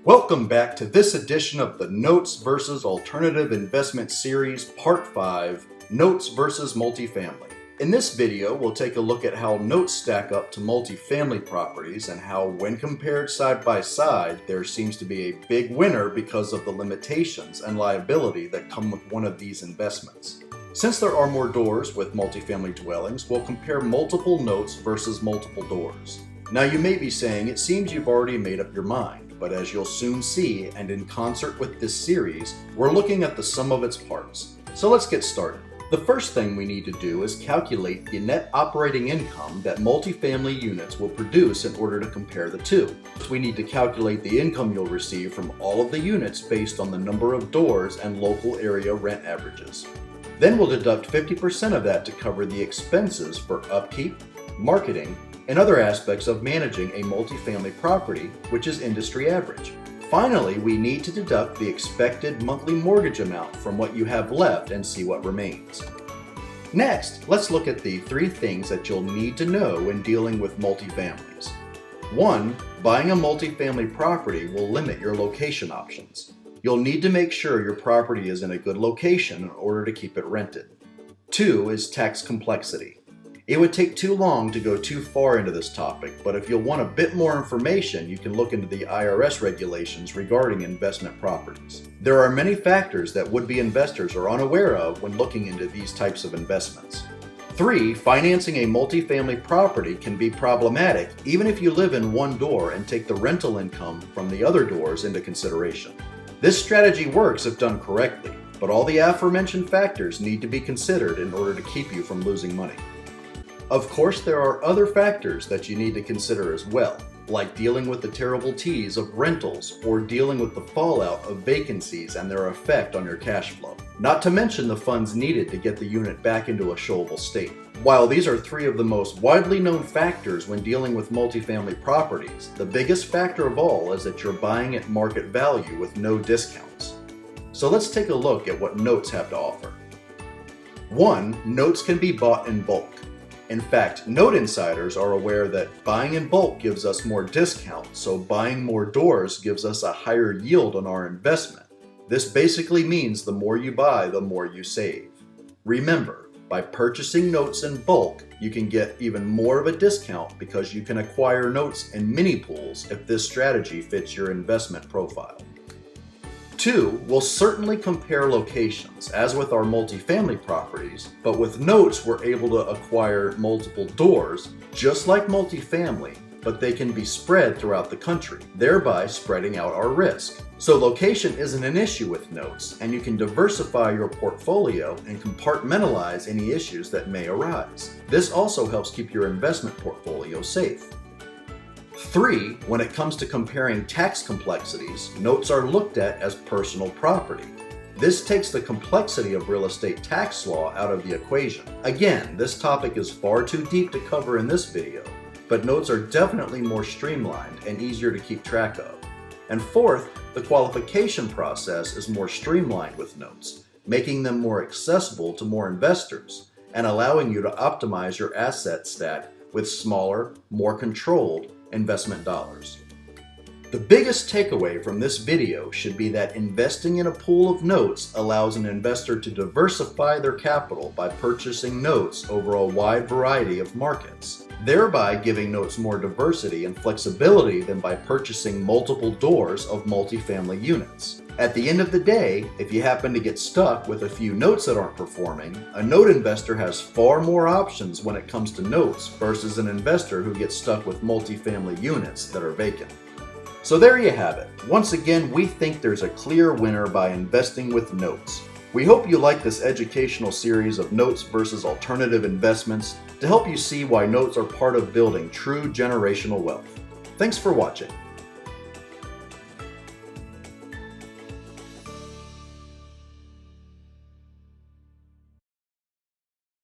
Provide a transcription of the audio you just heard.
Welcome back to this edition of the Notes versus Alternative Investment Series, Part 5, Notes versus Multifamily. In this video, we'll take a look at how notes stack up to multifamily properties and how, when compared side by side, there seems to be a big winner because of the limitations and liability that come with one of these investments. Since there are more doors with multifamily dwellings, we'll compare multiple notes versus multiple doors. Now you may be saying, it seems you've already made up your mind. But as you'll soon see, and in concert with this series, we're looking at the sum of its parts. So let's get started. The first thing we need to do is calculate the net operating income that multifamily units will produce in order to compare the two. We need to calculate the income you'll receive from all of the units based on the number of doors and local area rent averages. Then we'll deduct 50% of that to cover the expenses for upkeep, marketing, and other aspects of managing a multifamily property, which is industry average. Finally, we need to deduct the expected monthly mortgage amount from what you have left and see what remains. Next, let's look at the three things that you'll need to know when dealing with multifamilies. 1. Buying a multifamily property will limit your location options. You'll need to make sure your property is in a good location in order to keep it rented. 2 is tax complexity. It would take too long to go too far into this topic, but if you'll want a bit more information, you can look into the IRS regulations regarding investment properties. There are many factors that would-be investors are unaware of when looking into these types of investments. 3. Financing a multifamily property can be problematic even if you live in one door and take the rental income from the other doors into consideration. This strategy works if done correctly, but all the aforementioned factors need to be considered in order to keep you from losing money. Of course, there are other factors that you need to consider as well, like dealing with the terrible tease of rentals or dealing with the fallout of vacancies and their effect on your cash flow. Not to mention the funds needed to get the unit back into a showable state. While these are three of the most widely known factors when dealing with multifamily properties, the biggest factor of all is that you're buying at market value with no discounts. So let's take a look at what notes have to offer. 1. Notes can be bought in bulk. In fact, note insiders are aware that buying in bulk gives us more discount, so buying more doors gives us a higher yield on our investment. This basically means the more you buy, the more you save. Remember, by purchasing notes in bulk, you can get even more of a discount because you can acquire notes in mini pools if this strategy fits your investment profile. 2. We'll certainly compare locations, as with our multifamily properties, but with notes we're able to acquire multiple doors, just like multifamily, but they can be spread throughout the country, thereby spreading out our risk. So location isn't an issue with notes, and you can diversify your portfolio and compartmentalize any issues that may arise. This also helps keep your investment portfolio safe. 3. When it comes to comparing tax complexities, notes are looked at as personal property. This takes the complexity of real estate tax law out of the equation. Again, this topic is far too deep to cover in this video, but notes are definitely more streamlined and easier to keep track of. And 4th, the qualification process is more streamlined with notes, making them more accessible to more investors and allowing you to optimize your asset stack with smaller, more controlled investment dollars. The biggest takeaway from this video should be that investing in a pool of notes allows an investor to diversify their capital by purchasing notes over a wide variety of markets, thereby giving notes more diversity and flexibility than by purchasing multiple doors of multifamily units. At the end of the day, if you happen to get stuck with a few notes that aren't performing, a note investor has far more options when it comes to notes versus an investor who gets stuck with multifamily units that are vacant. So there you have it. Once again, we think there's a clear winner by investing with notes. We hope you like this educational series of notes versus alternative investments to help you see why notes are part of building true generational wealth. Thanks for watching.